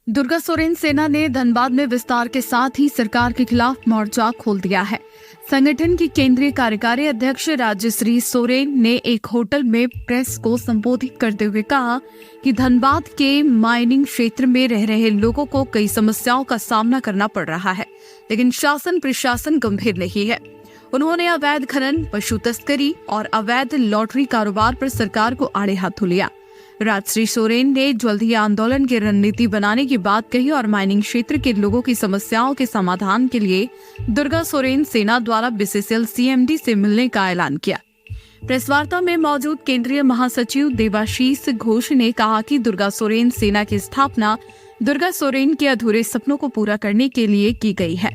दुर्गा सोरेन सेना ने धनबाद में विस्तार के साथ ही सरकार के खिलाफ मोर्चा खोल दिया है। संगठन की केंद्रीय कार्यकारी अध्यक्ष राजश्री सोरेन ने एक होटल में प्रेस को संबोधित करते हुए कहा कि धनबाद के माइनिंग क्षेत्र में रह रहे लोगों को कई समस्याओं का सामना करना पड़ रहा है, लेकिन शासन प्रशासन गंभीर नहीं है। उन्होंने अवैध खनन, पशु तस्करी और अवैध लॉटरी कारोबार पर सरकार को आड़े हाथों लिया। राजश्री सोरेन ने जल्द ही आंदोलन की रणनीति बनाने की बात कही और माइनिंग क्षेत्र के लोगों की समस्याओं के समाधान के लिए दुर्गा सोरेन सेना द्वारा बीसीसीएल सीएमडी से मिलने का ऐलान किया। प्रेस वार्ता में मौजूद केंद्रीय महासचिव देवाशीष घोष ने कहा कि दुर्गा सोरेन सेना की स्थापना दुर्गा सोरेन के अधूरे सपनों को पूरा करने के लिए की गई है।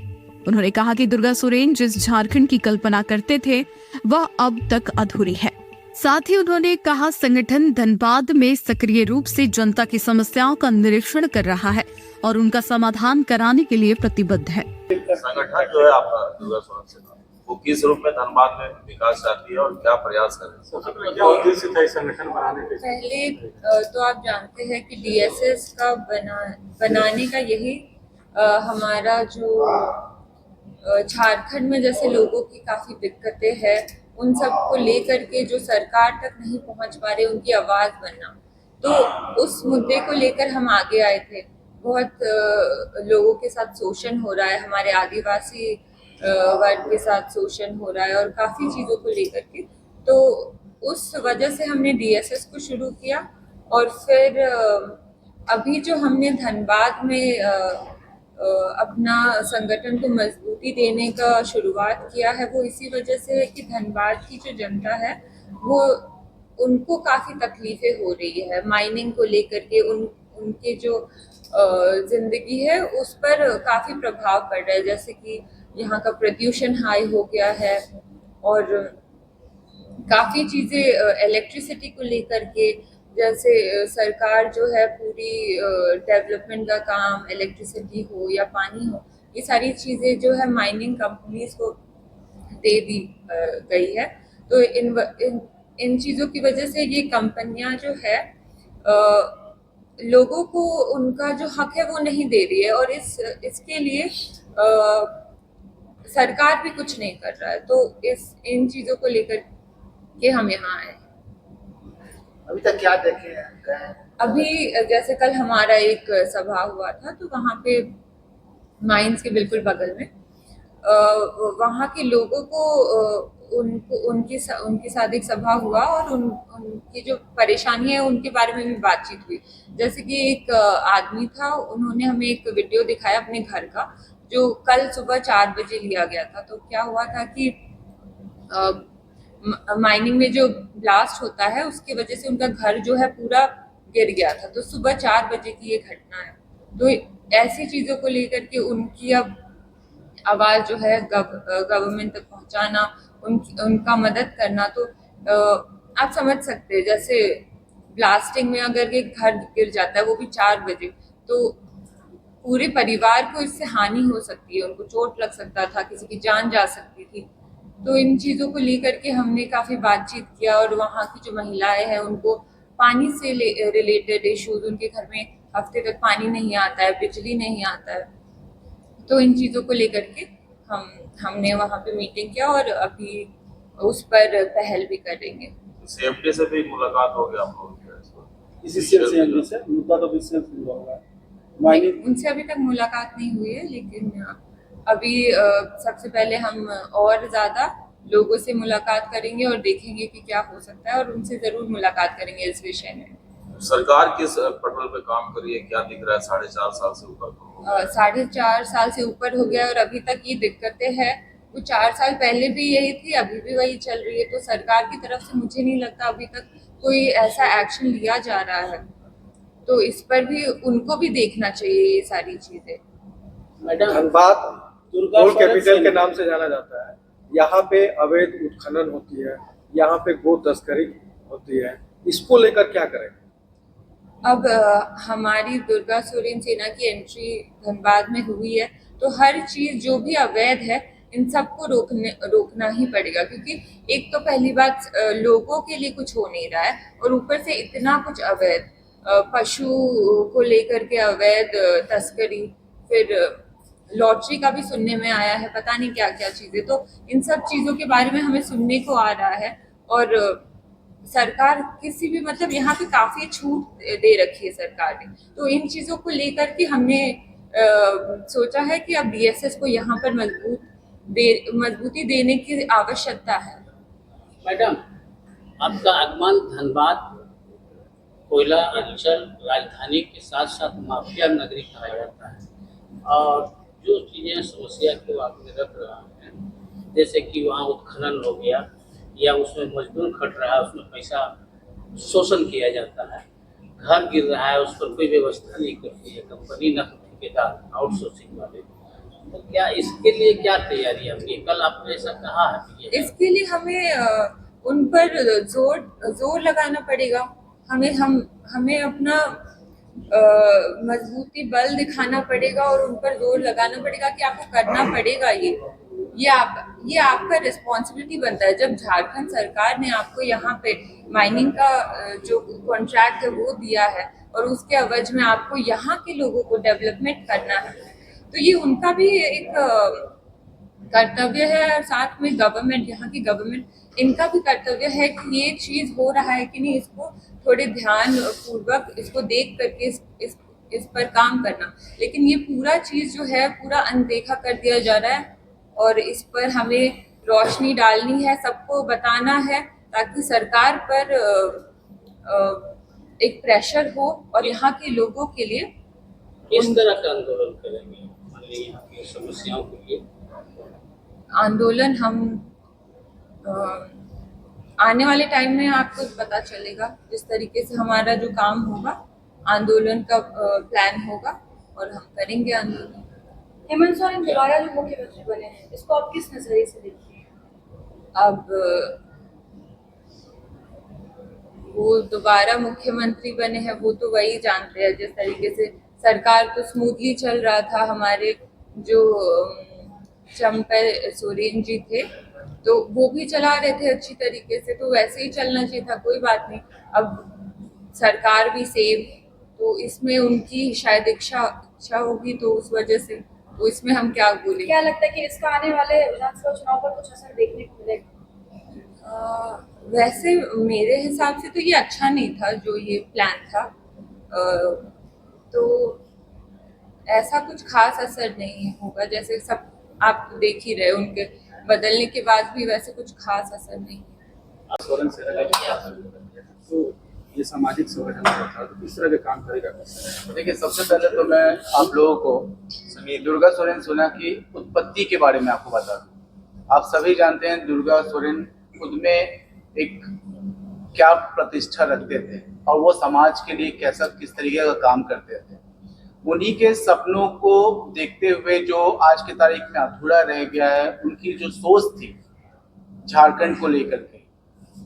उन्होंने कहा कि दुर्गा सोरेन जिस झारखंड की कल्पना करते थे वह अब तक अधूरी है। साथ ही उन्होंने कहा संगठन धनबाद में सक्रिय रूप से जनता की समस्याओं का निरीक्षण कर रहा है और उनका समाधान कराने के लिए प्रतिबद्ध है। संगठन जो है आपका दुर्गा सोरेन सेना, वो किस रूप में धनबाद में विकास चाहती है और क्या प्रयास कर रही है? क्या उद्देश्य था इस संगठन बनाने के? पहले तो आप जानते हैं कि डीएसएस का बनाने का यही हमारा जो झारखंड में जैसे लोगों की काफी दिक्कतें हैं, उन सब को लेकर के जो सरकार तक नहीं पहुंच पा रहे, उनकी आवाज बनना, तो उस मुद्दे को लेकर हम आगे आए थे। बहुत लोगों के साथ शोषण हो रहा है, हमारे आदिवासी वर्ग के साथ शोषण हो रहा है और काफी चीजों को लेकर के, तो उस वजह से हमने डीएसएस को शुरू किया। और फिर अभी जो हमने धनबाद में अपना संगठन को मजबूती देने का शुरुआत किया है, वो इसी वजह से है कि धनबाद की जो जनता है वो उनको काफ़ी तकलीफें हो रही है माइनिंग को लेकर के। उनके जो ज़िंदगी है उस पर काफ़ी प्रभाव पड़ रहा है, जैसे कि यहाँ का प्रदूषण हाई हो गया है और काफ़ी चीज़ें इलेक्ट्रिसिटी को लेकर के, जैसे सरकार जो है पूरी डेवलपमेंट का काम, इलेक्ट्रिसिटी हो या पानी हो, ये सारी चीज़ें जो है माइनिंग कंपनीज को दे दी गई है। तो इन चीज़ों की वजह से ये कंपनियां जो है लोगों को उनका जो हक है वो नहीं दे रही है और इसके लिए सरकार भी कुछ नहीं कर रहा है। तो इन चीज़ों को लेकर के हम यहाँ आए। अभी तक क्या देखे हैं? अभी जैसे कल हमारा एक सभा हुआ था, तो वहाँ पे माइंस के बिल्कुल बगल में वहाँ के लोगों को उनके साथ एक सभा हुआ और उनकी जो परेशानी है उनके बारे में भी बातचीत हुई। जैसे कि एक आदमी था, उन्होंने हमें एक वीडियो दिखाया अपने घर का, जो कल सुबह 4 बजे लिया गया था। तो क्या हुआ था कि माइनिंग में जो ब्लास्ट होता है उसकी वजह से उनका घर जो है पूरा गिर गया था। तो सुबह 4 बजे की ये घटना है। तो ऐसी चीज़ों को लेकर के उनकी अब आवाज़ जो है गवर्नमेंट तक पहुंचाना, उनका मदद करना, तो आप समझ सकते हैं जैसे ब्लास्टिंग में अगर एक घर गिर जाता है वो भी 4 बजे, तो पूरे परिवार को इससे हानि हो सकती है, उनको चोट लग सकता था, किसी की जान जा सकती थी। तो इन चीज़ों को लेकर के हमने काफ़ी बातचीत किया और वहाँ की जो महिलाएं हैं उनको पानी से रिलेटेड इश्यूज, उनके घर में हफ्ते तक पानी नहीं आता है, बिजली नहीं आता है, तो इन चीज़ों को लेकर के हमने वहाँ पे मीटिंग किया और अभी उस पर पहल भी करेंगे। सीएमडी से भी मुलाकात हो गया आप लोगों की? इसी सीएमडी से मुद्दा तो विशेष हुआ होगा। उनसे अभी तक मुलाकात नहीं हुई है, लेकिन अभी सबसे पहले हम और ज़्यादा लोगों से मुलाकात करेंगे और देखेंगे कि क्या हो सकता है और उनसे ज़रूर मुलाकात करेंगे इस विषय में। सरकार किस पटल पे काम कर रही है, क्या दिख रहा है? 4.5 साल से ऊपर 4.5 साल से ऊपर हो गया और अभी तक ये दिक्कतें हैं। वो 4 साल पहले भी यही थी, अभी भी वही चल रही है। तो सरकार की तरफ से मुझे नहीं लगता अभी तक कोई ऐसा एक्शन लिया जा रहा है, तो इस पर भी उनको भी देखना चाहिए ये सारी चीज़ें। धनबाद कोल कैपिटल के नाम से जाना जाता है। यहाँ पे अवैध उत्खनन होती है, यहाँ पे गो तस्करी होती है, इसको लेकर क्या करें? अब हमारी दुर्गा सोरेन सेना की एंट्री धनबाद में हुई है, तो हर चीज़ जो भी अवैध है इन सबको रोकना ही पड़ेगा, क्योंकि एक तो पहली बात लोगों के लिए कुछ हो नहीं रहा है और ऊपर से इतना कुछ अवैध। पशु को लेकर के अवैध तस्करी, फिर लॉटरी का भी सुनने में आया है, पता नहीं क्या क्या चीजें। तो इन सब चीजों के बारे में हमें सुनने को आ रहा है। और सरकार किसी भी मतलब यहाँ पे काफी छूट दे रखी है सरकार ने। तो इन चीजों को लेकर के हमने सोचा है कि अब डीएसएस को यहाँ पर मजबूती देने की आवश्यकता है। मैडम, आपका आगमन धनबाद कोयला अंचल राजधानी के साथ साथ माफिया नगरी कहा जाता है, और जो चीज़ें समस्या को आपने रख रहा है, जैसे कि वहाँ उत्खनन हो गया या उसमें मजदूर खट रहा है, उसमें पैसा शोषण किया जाता है, घर गिर रहा है, उस पर कोई व्यवस्था नहीं करती है कंपनी न ठेकेदार आउटसोर्सिंग वाले। तो क्या इसके लिए क्या तैयारी आपकी? कल आपने ऐसा कहा है कि इसके लिए हमें उन पर जोर लगाना पड़ेगा। हमें अपना मजबूती बल दिखाना पड़ेगा और उन पर जोर लगाना पड़ेगा कि आपको करना पड़ेगा। ये आपका रिस्पॉन्सिबिलिटी बनता है। जब झारखंड सरकार ने आपको यहाँ पे माइनिंग का जो कॉन्ट्रैक्ट है वो दिया है और उसके एवज में आपको यहाँ के लोगों को डेवलपमेंट करना है, तो ये उनका भी एक कर्तव्य है। और साथ में गवर्नमेंट, यहाँ की गवर्नमेंट, इनका भी कर्तव्य है कि ये चीज़ हो रहा है कि नहीं, इसको थोड़े ध्यान पूर्वक इसको देख करके इस पर काम करना। लेकिन ये पूरा चीज़ जो है पूरा अनदेखा कर दिया जा रहा है और इस पर हमें रोशनी डालनी है, सबको बताना है, ताकि सरकार पर एक प्रेशर हो और यहाँ के लोगों के लिए किस तरह का आंदोलन करेंगे? मान लीजिए यहाँ की समस्याओं के लिए आंदोलन हम आने वाले टाइम में आपको पता चलेगा। जिस तरीके से हमारा जो काम होगा, आंदोलन का प्लान होगा और हम करेंगे आंदोलन। हेमंत सोरेन दोबारा जो मुख्यमंत्री बने हैं, इसको आप किस नजरिए से देखते हैं? अब वो दोबारा मुख्यमंत्री बने हैं वो तो वही जानते हैं। जिस तरीके से सरकार तो स्मूथली चल रहा था, हमारे जो चंपल सोरेन जी थे तो वो भी चला रहे थे अच्छी तरीके से, तो वैसे ही चलना चाहिए था, कोई बात नहीं। अब सरकार भी सेम, तो इसमें उनकी शायद इच्छा होगी, तो उस वजह से, तो इसमें हम क्या बोलें। क्या लगता है कि इसका आने वाले विधानसभा चुनाव पर कुछ असर देखने को मिलेगा? वैसे मेरे हिसाब से तो ये अच्छा नहीं था जो ये प्लान था, तो ऐसा कुछ खास असर नहीं होगा। जैसे सब आप देख ही रहे, उनके बदलने के बाद भी वैसे कुछ खास असर नहीं। सोरेन सेना तो ये सामाजिक संगठन था, तो किस तरह के काम करेगा? देखिए, सबसे पहले तो मैं आप लोगों को दुर्गा सोरेन सेना की उत्पत्ति के बारे में आपको बता दूं। आप सभी जानते हैं दुर्गा सोरेन खुद में एक क्या प्रतिष्ठा रखते थे और वो समाज के लिए किस तरीके का काम करते थे। उन्हीं के सपनों को देखते हुए जो आज की तारीख में अधूरा रह गया है, उनकी जो सोच थी झारखंड को लेकर के,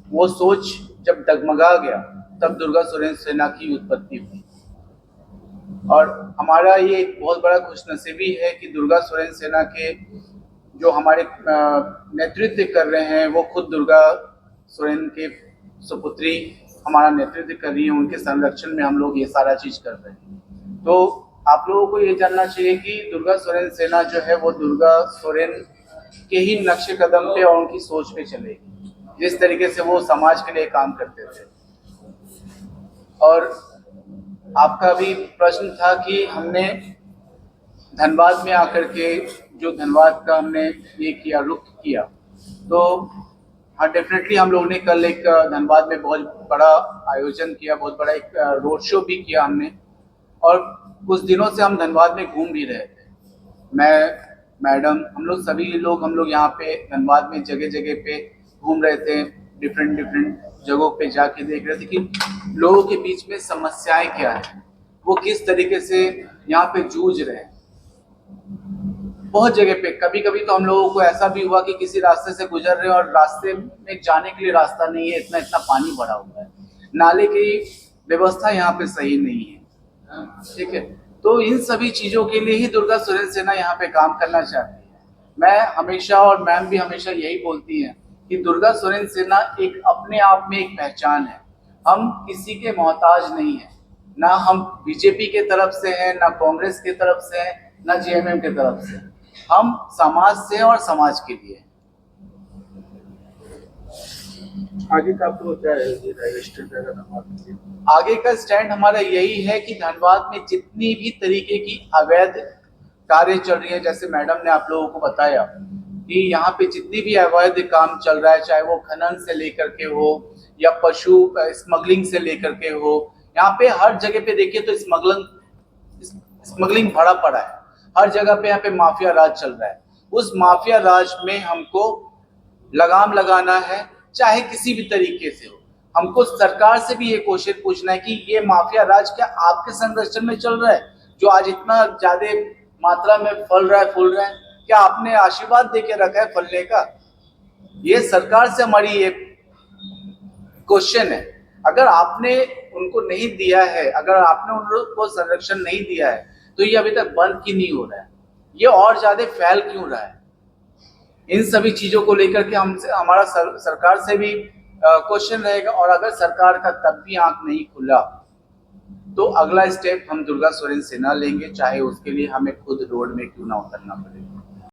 वो सोच जब डगमगा गया तब दुर्गा सोरेन सेना की उत्पत्ति हुई। और हमारा ये एक बहुत बड़ा खुशनसीबी है कि दुर्गा सोरेन सेना के जो हमारे नेतृत्व कर रहे हैं वो खुद दुर्गा सोरेन के सुपुत्री हमारा नेतृत्व कर रही है। उनके संरक्षण में हम लोग ये सारा चीज कर रहे हैं। तो आप लोगों को ये जानना चाहिए कि दुर्गा सोरेन सेना जो है वो दुर्गा सोरेन के ही नक्शे कदम पे और उनकी सोच पे चलेगी, जिस तरीके से वो समाज के लिए काम करते थे। और आपका भी प्रश्न था कि हमने धनबाद में आकर के जो धनबाद का हमने ये किया, रुख किया, तो हाँ डेफिनेटली हम लोगों ने कल एक धनबाद में बहुत बड़ा आयोजन किया, बहुत बड़ा एक रोड शो भी किया हमने। और कुछ दिनों से हम धनबाद में घूम भी रहे थे, मैं, मैडम, हम लोग सभी लोग यहाँ पे धनबाद में जगह जगह पे घूम रहे थे, डिफरेंट जगहों पे जाके देख रहे थे कि लोगों के बीच में समस्याएं क्या है, वो किस तरीके से यहाँ पे जूझ रहे हैं। बहुत जगह पे कभी कभी तो हम लोगों को ऐसा भी हुआ कि किसी रास्ते से गुजर रहे हैं और रास्ते में जाने के लिए रास्ता नहीं है, इतना पानी भरा हुआ है, नाले की व्यवस्था यहाँ पे सही नहीं है, ठीक है। तो इन सभी चीजों के लिए ही दुर्गा सोरेन सेना यहाँ पे काम करना चाहती है। मैं हमेशा और मैम भी हमेशा यही बोलती हैं कि दुर्गा सोरेन सेना एक अपने आप में एक पहचान है। हम किसी के मोहताज नहीं है, ना हम बीजेपी के तरफ से हैं, ना कांग्रेस के तरफ से हैं, ना जेएमएम के तरफ से। हम समाज से हैं और समाज के लिए हैं। आगे का आपको क्या है स्टैंड रहेगा धनबाद के लिए? आगे का स्टैंड हमारा यही है कि धनबाद में जितनी भी तरीके की अवैध कार्य चल रही है, जैसे मैडम ने आप लोगों को बताया कि यहाँ पे जितनी भी अवैध काम चल रहा है, चाहे वो खनन से लेकर के हो या पशु स्मगलिंग से लेकर के हो, यहाँ पे हर जगह पे देखिए तो स्मगलिंग भरा पड़ा है। हर जगह पे यहाँ पे माफिया राज चल रहा है। उस माफिया राज में हमको लगाम लगाना है, चाहे किसी भी तरीके से हो। हमको सरकार से भी ये क्वेश्चन पूछना है कि ये माफिया राज क्या आपके संरक्षण में चल रहा है, जो आज इतना ज्यादा मात्रा में फल रहा है, फूल रहा है? क्या आपने आशीर्वाद देके रखा है फलने का? ये सरकार से हमारी ये क्वेश्चन है। अगर आपने उनको नहीं दिया है, अगर आपने उन लोगों को संरक्षण नहीं दिया है, तो ये अभी तक बंद क्यों नहीं हो रहा है? ये और ज्यादा फैल क्यों रहा है? इन सभी चीजों को लेकर के हमारा सरकार से भी क्वेश्चन रहेगा। और अगर सरकार का तब भी आंख नहीं खुला तो अगला स्टेप हम दुर्गा सोरेन सेना लेंगे, चाहे उसके लिए हमें खुद रोड में क्यों ना उतरना पड़े।